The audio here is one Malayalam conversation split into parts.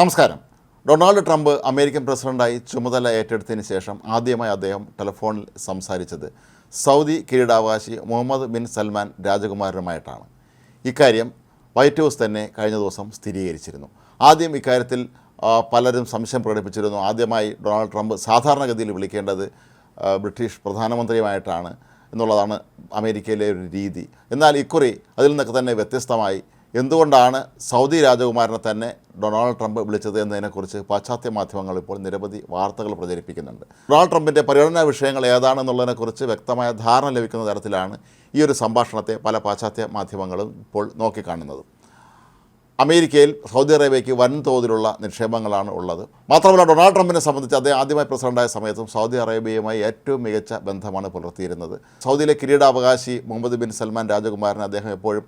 നമസ്കാരം. ഡൊണാൾഡ് ട്രംപ് അമേരിക്കൻ പ്രസിഡന്റായി ചുമതല ഏറ്റെടുത്തതിന് ശേഷം ആദ്യമായി അദ്ദേഹം ടെലിഫോണിൽ സംസാരിച്ചത് സൗദി കിരീടാവകാശി മുഹമ്മദ് ബിൻ സൽമാൻ രാജകുമാരനുമായിട്ടാണ്. ഇക്കാര്യം വൈറ്റ് ഹൗസ് തന്നെ കഴിഞ്ഞ ദിവസം സ്ഥിരീകരിച്ചിരുന്നു. ആദ്യം ഇക്കാര്യത്തിൽ പലരും സംശയം പ്രകടിപ്പിച്ചിരുന്നു. ആദ്യമായി ഡൊണാൾഡ് ട്രംപ് സാധാരണഗതിയിൽ വിളിക്കേണ്ടത് ബ്രിട്ടീഷ് പ്രധാനമന്ത്രിയുമായിട്ടാണ് എന്നുള്ളതാണ് അമേരിക്കയിലെ ഒരു രീതി. എന്നാൽ ഇക്കുറി അതിൽ നിന്നൊക്കെ തന്നെ വ്യത്യസ്തമായി എന്തുകൊണ്ടാണ് സൗദി രാജകുമാരനെ തന്നെ ഡൊണാൾഡ് ട്രംപ് വിളിച്ചത് എന്നതിനെക്കുറിച്ച് പാശ്ചാത്യ മാധ്യമങ്ങൾ ഇപ്പോൾ നിരവധി വാർത്തകൾ പ്രചരിപ്പിക്കുന്നുണ്ട്. ഡൊണാൾഡ് ട്രംപിൻ്റെ പരിഗണനാ വിഷയങ്ങൾ ഏതാണെന്നുള്ളതിനെക്കുറിച്ച് വ്യക്തമായ ധാരണ ലഭിക്കുന്ന തരത്തിലാണ് ഈ ഒരു സംഭാഷണത്തെ പല പാശ്ചാത്യ മാധ്യമങ്ങളും ഇപ്പോൾ നോക്കിക്കാണുന്നത്. അമേരിക്കയിൽ സൗദി അറേബ്യയ്ക്ക് വൻതോതിലുള്ള നിക്ഷേപങ്ങളാണ് ഉള്ളത്. മാത്രമല്ല, ഡൊണാൾഡ് ട്രംപിനെ സംബന്ധിച്ച് അദ്ദേഹം ആദ്യമായി പ്രസിഡന്റായ സമയത്തും സൗദി അറേബ്യയുമായി ഏറ്റവും മികച്ച ബന്ധമാണ് പുലർത്തിയിരുന്നത്. സൗദിയിലെ കിരീടാവകാശി മുഹമ്മദ് ബിൻ സൽമാൻ രാജകുമാരൻ അദ്ദേഹം എപ്പോഴും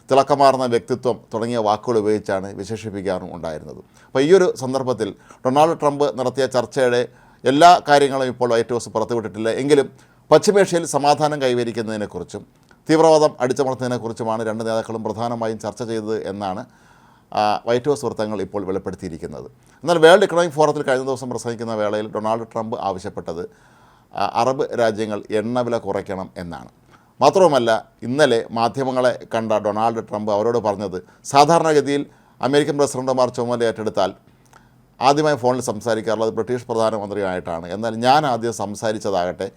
തിളക്കമാർന്ന വ്യക്തിത്വം തുടങ്ങിയ വാക്കുകൾ ഉപയോഗിച്ചാണ് വിശേഷിപ്പിക്കാറും ഉണ്ടായിരുന്നത്. അപ്പോൾ ഈ ഒരു സന്ദർഭത്തിൽ ഡൊണാൾഡ് ട്രംപ് നടത്തിയ ചർച്ചയുടെ എല്ലാ കാര്യങ്ങളും ഇപ്പോൾ വൈറ്റ് ഹൗസ് പുറത്തുവിട്ടിട്ടില്ല. എങ്കിലും പശ്ചിമേഷ്യയിൽ സമാധാനം കൈവരിക്കുന്നതിനെക്കുറിച്ചും തീവ്രവാദം അടിച്ചമർത്തുന്നതിനെക്കുറിച്ചുമാണ് രണ്ട് നേതാക്കളും പ്രധാനമായും ചർച്ച ചെയ്തത് എന്നാണ് വൈറ്റ് ഹൗസ് വൃത്തങ്ങൾ ഇപ്പോൾ വെളിപ്പെടുത്തിയിരിക്കുന്നത്. എന്നാൽ വേൾഡ് ഇക്കണോമിക് ഫോറത്തിൽ കഴിഞ്ഞ ദിവസം പ്രസംഗിക്കുന്ന വേളയിൽ ഡൊണാൾഡ് ട്രംപ് ആവശ്യപ്പെട്ടത് അറബ് രാജ്യങ്ങൾ എണ്ണവില കുറയ്ക്കണം എന്നാണ്. മാത്രവുമല്ല, ഇന്നലെ മാധ്യമങ്ങളെ കണ്ട ഡൊണാൾഡ് ട്രംപ് അവരോട് പറഞ്ഞത് സാധാരണഗതിയിൽ അമേരിക്കൻ പ്രസിഡന്റുമാർ ചുമതല ഏറ്റെടുത്താൽ ആദ്യമായി ഫോണിൽ സംസാരിക്കാറുള്ളത് ബ്രിട്ടീഷ് പ്രധാനമന്ത്രിയുമായിട്ടാണ്. എന്നാൽ ഞാൻ ആദ്യം സംസാരിച്ചതാകട്ടെ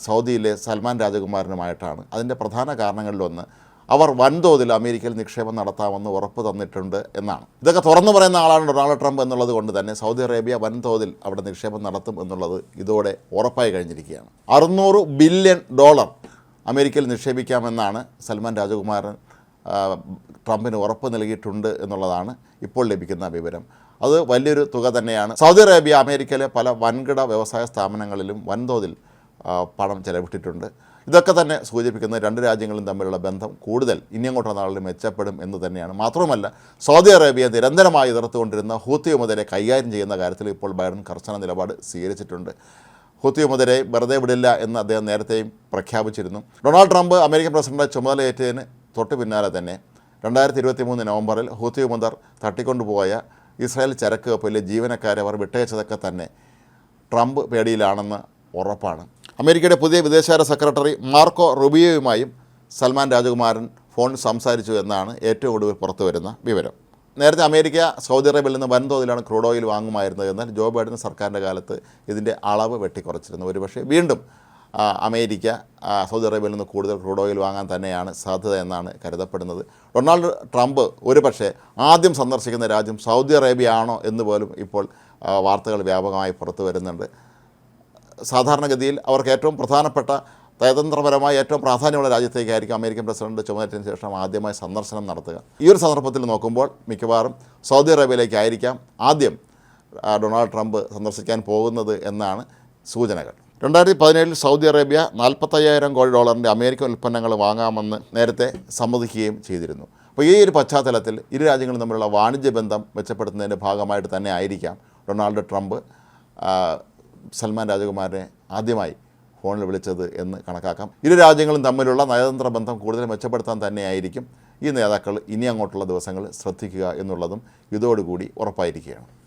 സൗദിയിലെ സൽമാൻ രാജകുമാരനുമായിട്ടാണ്. അതിൻ്റെ പ്രധാന കാരണങ്ങളിലൊന്ന് അവർ വൻതോതിൽ അമേരിക്കയിൽ നിക്ഷേപം നടത്താമെന്ന് ഉറപ്പ് തന്നിട്ടുണ്ട് എന്നാണ്. ഇതൊക്കെ തുറന്നു പറയുന്ന ആളാണ് ഡൊണാൾഡ് ട്രംപ് എന്നുള്ളത് കൊണ്ട് തന്നെ സൗദി അറേബ്യ വൻതോതിൽ അവിടെ നിക്ഷേപം നടത്തും എന്നുള്ളത് ഇതോടെ ഉറപ്പായി കഴിഞ്ഞിരിക്കുകയാണ്. $600 ബില്യൺ അമേരിക്കയിൽ നിക്ഷേപിക്കാമെന്നാണ് സൽമാൻ രാജകുമാരൻ ട്രംപിന് ഉറപ്പ് നൽകിയിട്ടുണ്ട് എന്നുള്ളതാണ് ഇപ്പോൾ ലഭിക്കുന്ന വിവരം. അത് വലിയൊരു തുക തന്നെയാണ്. സൗദി അറേബ്യ അമേരിക്കയിലെ പല വൻകിട വ്യവസായ സ്ഥാപനങ്ങളിലും വൻതോതിൽ പണം ചെലവിട്ടിട്ടുണ്ട്. ഇതൊക്കെ തന്നെ സൂചിപ്പിക്കുന്നത് രണ്ട് രാജ്യങ്ങളും തമ്മിലുള്ള ബന്ധം കൂടുതൽ ഇനി അങ്ങോട്ടുള്ള നാളിൽ മെച്ചപ്പെടും എന്ന് തന്നെയാണ്. മാത്രമല്ല, സൗദി അറേബ്യ നിരന്തരമായി എതിർത്തുകൊണ്ടിരുന്ന ഹൂത്തി വിമതരെ കൈകാര്യം ചെയ്യുന്ന കാര്യത്തിൽ ഇപ്പോൾ ബൈഡൻ കർശന നിലപാട് സ്വീകരിച്ചിട്ടുണ്ട്. ഹൂത്തി വിമതരെ വെറുതെ വിടില്ല എന്ന് അദ്ദേഹം നേരത്തെയും പ്രഖ്യാപിച്ചിരുന്നു. ഡൊണാൾഡ് ട്രംപ് അമേരിക്കൻ പ്രസിഡന്റ് ചുമതലയേറ്റതിന് തൊട്ട് പിന്നാലെ തന്നെ 2023 നവംബറിൽ ഹൂത്തി വിമതർ തട്ടിക്കൊണ്ടുപോയ ഇസ്രായേൽ ചരക്ക് കപ്പലിലെ ജീവനക്കാരെ അവർ വിട്ടയച്ചതൊക്കെ തന്നെ ട്രംപ് പേടിയിലാണെന്ന് ഉറപ്പാണ്. അമേരിക്കയുടെ പുതിയ വിദേശകാര്യ സെക്രട്ടറി മാർക്കോ റുബിയോയുമായും സൽമാൻ രാജകുമാരൻ ഫോണിൽ സംസാരിച്ചു എന്നാണ് ഏറ്റവും ഒടുവിൽ പുറത്തു വരുന്ന വിവരം. നേരത്തെ അമേരിക്ക സൗദി അറേബ്യയിൽ നിന്ന് വൻതോതിലാണ് ക്രൂഡ് ഓയിൽ വാങ്ങുമായിരുന്നത്. എന്നാൽ ജോ ബൈഡൻ സർക്കാരിൻ്റെ കാലത്ത് ഇതിൻ്റെ അളവ് വെട്ടിക്കുറച്ചിരുന്നു. ഒരുപക്ഷെ വീണ്ടും അമേരിക്ക സൗദി അറേബ്യയിൽ നിന്ന് കൂടുതൽ ക്രൂഡ് ഓയിൽ വാങ്ങാൻ തന്നെയാണ് സാധ്യത എന്നാണ് കരുതപ്പെടുന്നത്. ഡൊണാൾഡ് ട്രംപ് ഒരുപക്ഷെ ആദ്യം സന്ദർശിക്കുന്ന രാജ്യം സൗദി അറേബ്യ ആണോ എന്ന് പോലും ഇപ്പോൾ വാർത്തകൾ വ്യാപകമായി പുറത്തു വരുന്നുണ്ട്. സാധാരണഗതിയിൽ അവർക്ക് ഏറ്റവും പ്രധാനപ്പെട്ട നയതന്ത്രപരമായി ഏറ്റവും പ്രാധാന്യമുള്ള രാജ്യത്തേക്കായിരിക്കും അമേരിക്കൻ പ്രസിഡന്റ് ചുമതലയേറ്റതിന് ശേഷം ആദ്യമായി സന്ദർശനം നടത്തുക. ഈ ഒരു സന്ദർഭത്തിൽ നോക്കുമ്പോൾ മിക്കവാറും സൗദി അറേബ്യയിലേക്കായിരിക്കാം ആദ്യം ഡൊണാൾഡ് ട്രംപ് സന്ദർശിക്കാൻ പോകുന്നത് എന്നാണ് സൂചനകൾ. 2017 സൗദി അറേബ്യ $45,000 കോടി അമേരിക്കൻ ഉൽപ്പന്നങ്ങൾ വാങ്ങാമെന്ന് നേരത്തെ സമ്മതിക്കുകയും ചെയ്തിരുന്നു. അപ്പോൾ ഈ ഒരു പശ്ചാത്തലത്തിൽ ഇരു രാജ്യങ്ങളും തമ്മിലുള്ള വാണിജ്യ ബന്ധം മെച്ചപ്പെടുത്തുന്നതിൻ്റെ ഭാഗമായിട്ട് തന്നെ ആയിരിക്കാം ഡൊണാൾഡ് ട്രംപ് സൽമാൻ രാജകുമാരനെ ആദ്യമായി ഫോണിൽ വിളിച്ചത് എന്ന് കണക്കാക്കാം. ഇരു രാജ്യങ്ങളും തമ്മിലുള്ള നയതന്ത്ര ബന്ധം കൂടുതൽ മെച്ചപ്പെടുത്താൻ തന്നെയായിരിക്കും ഈ നേതാക്കൾ ഇനി അങ്ങോട്ടുള്ള ദിവസങ്ങൾ ശ്രദ്ധിക്കുക എന്നുള്ളതും ഇതോടുകൂടി ഉറപ്പായിരിക്കുകയാണ്.